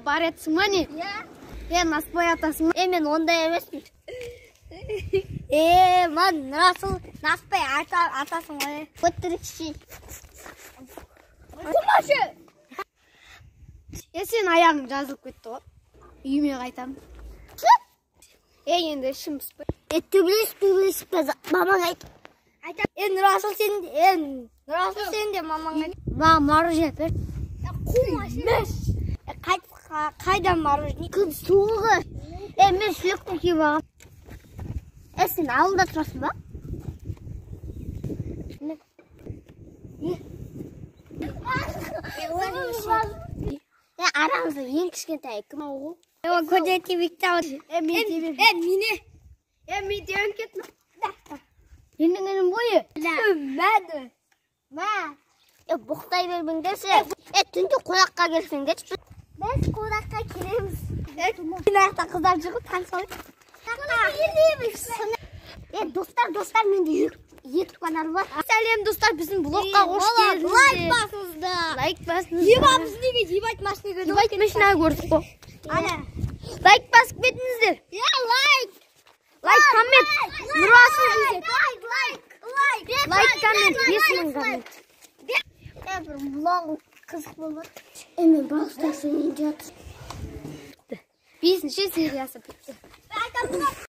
Бар етсің ма не? Наспай атасың ма? Мен ондай емеспін. Мен Расул наспай атасың ғой. Өтірікші. Құмашы! Сен аяғың жазылып кетті ғой. Үйіме қайтамын. Енді ішім піспай. Төбелес мамаң айт. Расул сен де мамаң айт. Маған мороженое бер. Құмашы! Қайдан мороженое? Күн суығы. Мен шүліктің киіп алғам. Сен ауылда тұрасың ба? Арамызда ең кішкентай кім ол? Көдеті Виктор. Мен тебен кеттім. Енің бойы. Бұқтай бермеңдерші. Түнде қонаққа келсеңдерші. Біз қонаққа келеміз. Қонақта қыздар шығып танысалып. Достар, менде екі канал бар. Сәлем достар, біздің блогқа қош келдіңіздер. Лайк басыңыздар. Лайк басыңыздар. Ебамыз неге ебайт машинеге? Ебайт машина көрдік қой. Лайк басып кетіңіздер. Лайк. Лайк, коммент. Нұрасыл десек. Лайк, коммент. 5000 коммент. Бір блог қызық болды. Мен балықтар сенен жатыр. 5-ші сериясы бітті.